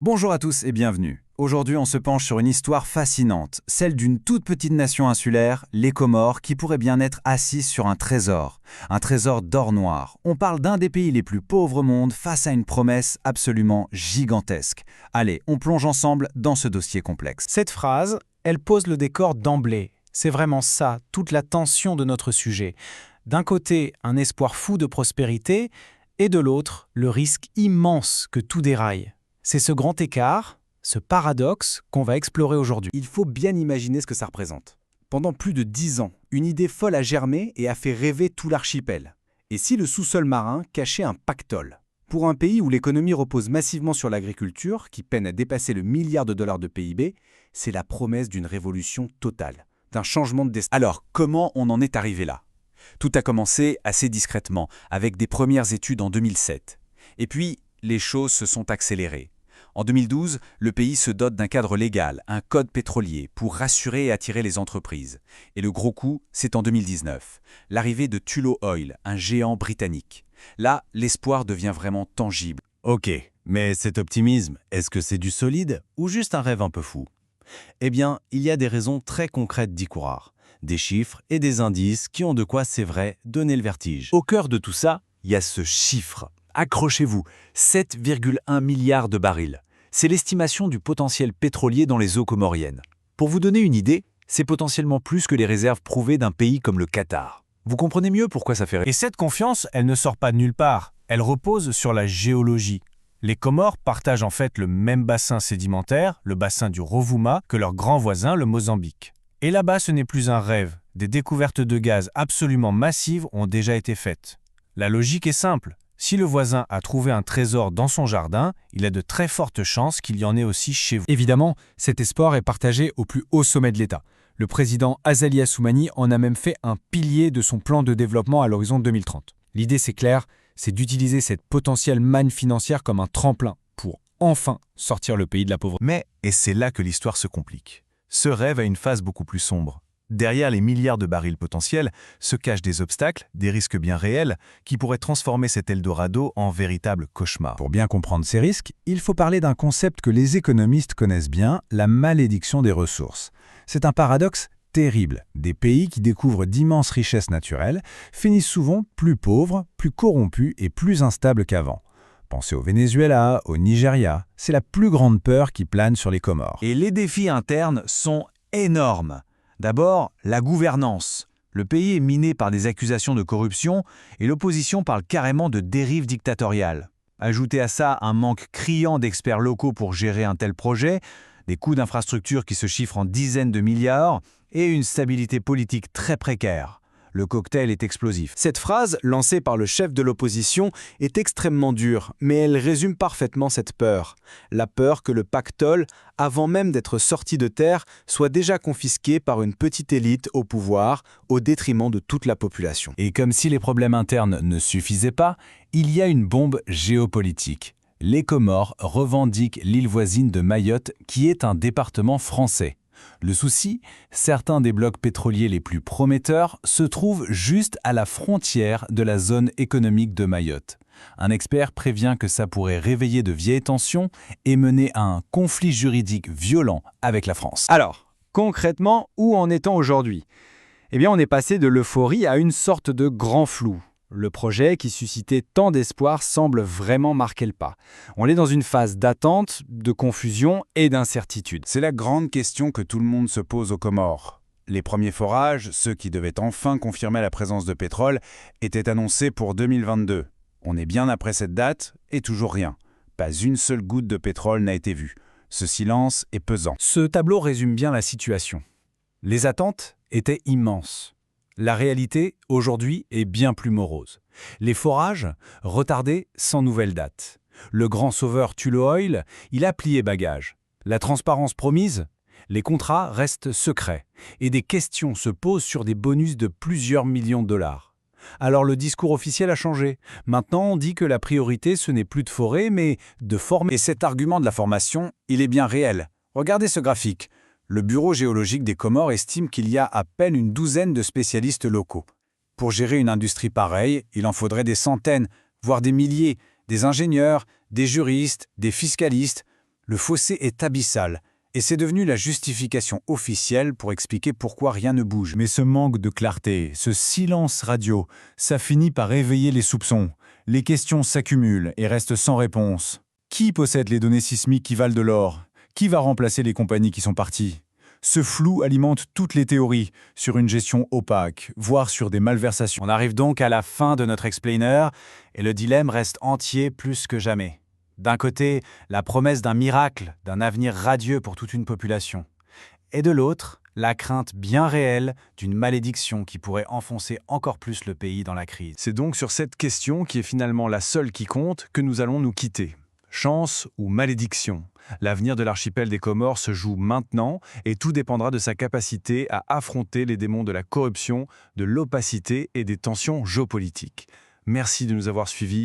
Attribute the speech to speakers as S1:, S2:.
S1: Bonjour à tous et bienvenue. Aujourd'hui, on se penche sur une histoire fascinante, celle d'une toute petite nation insulaire, les Comores, qui pourrait bien être assise sur un trésor d'or noir. On parle d'un des pays les plus pauvres au monde face à une promesse absolument gigantesque. Allez, on plonge ensemble dans ce dossier complexe.
S2: Cette phrase, elle pose le décor d'emblée. C'est vraiment ça, toute la tension de notre sujet. D'un côté, un espoir fou de prospérité, et de l'autre, le risque immense que tout déraille. C'est ce grand écart, ce paradoxe qu'on va explorer aujourd'hui.
S3: Il faut bien imaginer ce que ça représente. Pendant plus de 10 ans, une idée folle a germé et a fait rêver tout l'archipel. Et si le sous-sol marin cachait un pactole? Pour un pays où l'économie repose massivement sur l'agriculture, qui peine à dépasser le milliard de dollars de PIB, c'est la promesse d'une révolution totale, d'un changement de destin.
S1: Alors, comment on en est arrivé là? Tout a commencé assez discrètement, avec des premières études en 2007. Et puis, les choses se sont accélérées. En 2012, le pays se dote d'un cadre légal, un code pétrolier, pour rassurer et attirer les entreprises. Et le gros coup, c'est en 2019, l'arrivée de Tullow Oil, un géant britannique. Là, l'espoir devient vraiment tangible.
S4: Ok, mais cet optimisme, est-ce que c'est du solide ou juste un rêve un peu fou? Eh bien, il y a des raisons très concrètes d'y croire. Des chiffres et des indices qui ont de quoi, c'est vrai, donner le vertige.
S1: Au cœur de tout ça, il y a ce chiffre. Accrochez-vous, 7,1 milliards de barils. C'est l'estimation du potentiel pétrolier dans les eaux comoriennes. Pour vous donner une idée, c'est potentiellement plus que les réserves prouvées d'un pays comme le Qatar. Vous comprenez mieux pourquoi ça fait rêver.
S2: Et cette confiance, elle ne sort pas de nulle part. Elle repose sur la géologie. Les Comores partagent en fait le même bassin sédimentaire, le bassin du Rovuma, que leur grand voisin, le Mozambique. Et là-bas, ce n'est plus un rêve. Des découvertes de gaz absolument massives ont déjà été faites. La logique est simple. Si le voisin a trouvé un trésor dans son jardin, il a de très fortes chances qu'il y en ait aussi chez vous.
S5: Évidemment, cet espoir est partagé au plus haut sommet de l'État. Le président Azali Assoumani en a même fait un pilier de son plan de développement à l'horizon 2030. L'idée, c'est clair, c'est d'utiliser cette potentielle manne financière comme un tremplin pour enfin sortir le pays de la pauvreté.
S4: Mais, et c'est là que l'histoire se complique, ce rêve a une phase beaucoup plus sombre. Derrière les milliards de barils potentiels se cachent des obstacles, des risques bien réels, qui pourraient transformer cet Eldorado en véritable cauchemar.
S5: Pour bien comprendre ces risques, il faut parler d'un concept que les économistes connaissent bien, la malédiction des ressources. C'est un paradoxe terrible. Des pays qui découvrent d'immenses richesses naturelles finissent souvent plus pauvres, plus corrompus et plus instables qu'avant. Pensez au Venezuela, au Nigeria, c'est la plus grande peur qui plane sur les Comores.
S1: Et les défis internes sont énormes. D'abord, la gouvernance. Le pays est miné par des accusations de corruption et l'opposition parle carrément de dérive dictatoriale. Ajoutez à ça un manque criant d'experts locaux pour gérer un tel projet, des coûts d'infrastructure qui se chiffrent en dizaines de milliards et une stabilité politique très précaire. Le cocktail est explosif.
S3: Cette phrase, lancée par le chef de l'opposition, est extrêmement dure, mais elle résume parfaitement cette peur. La peur que le pactole, avant même d'être sorti de terre, soit déjà confisqué par une petite élite au pouvoir, au détriment de toute la population.
S1: Et comme si les problèmes internes ne suffisaient pas, il y a une bombe géopolitique. Les Comores revendiquent l'île voisine de Mayotte, qui est un département français. Le souci, certains des blocs pétroliers les plus prometteurs se trouvent juste à la frontière de la zone économique de Mayotte. Un expert prévient que ça pourrait réveiller de vieilles tensions et mener à un conflit juridique violent avec la France.
S3: Alors, concrètement, où en est-on aujourd'hui? Eh bien, on est passé de l'euphorie à une sorte de grand flou. Le projet qui suscitait tant d'espoir semble vraiment marquer le pas. On est dans une phase d'attente, de confusion et d'incertitude.
S6: C'est la grande question que tout le monde se pose aux Comores. Les premiers forages, ceux qui devaient enfin confirmer la présence de pétrole, étaient annoncés pour 2022. On est bien après cette date et toujours rien. Pas une seule goutte de pétrole n'a été vue. Ce silence est pesant.
S3: Ce tableau résume bien la situation. Les attentes étaient immenses. La réalité, aujourd'hui, est bien plus morose. Les forages, retardés sans nouvelle date. Le grand sauveur Tullow Oil, il a plié bagage. La transparence promise, les contrats restent secrets. Et des questions se posent sur des bonus de plusieurs millions de dollars. Alors le discours officiel a changé. Maintenant, on dit que la priorité, ce n'est plus de forer, mais de former.
S1: Et cet argument de la formation, il est bien réel. Regardez ce graphique. Le Bureau géologique des Comores estime qu'il y a à peine une douzaine de spécialistes locaux. Pour gérer une industrie pareille, il en faudrait des centaines, voire des milliers, des ingénieurs, des juristes, des fiscalistes.
S3: Le fossé est abyssal, et c'est devenu la justification officielle pour expliquer pourquoi rien ne bouge.
S5: Mais ce manque de clarté, ce silence radio, ça finit par éveiller les soupçons. Les questions s'accumulent et restent sans réponse. Qui possède les données sismiques qui valent de l'or? Qui va remplacer les compagnies qui sont parties? Ce flou alimente toutes les théories sur une gestion opaque, voire sur des malversations.
S3: On arrive donc à la fin de notre explainer, et le dilemme reste entier plus que jamais. D'un côté, la promesse d'un miracle, d'un avenir radieux pour toute une population. Et de l'autre, la crainte bien réelle d'une malédiction qui pourrait enfoncer encore plus le pays dans la crise.
S4: C'est donc sur cette question, qui est finalement la seule qui compte, que nous allons nous quitter. Chance ou malédiction? L'avenir de l'archipel des Comores se joue maintenant et tout dépendra de sa capacité à affronter les démons de la corruption, de l'opacité et des tensions géopolitiques. Merci de nous avoir suivis.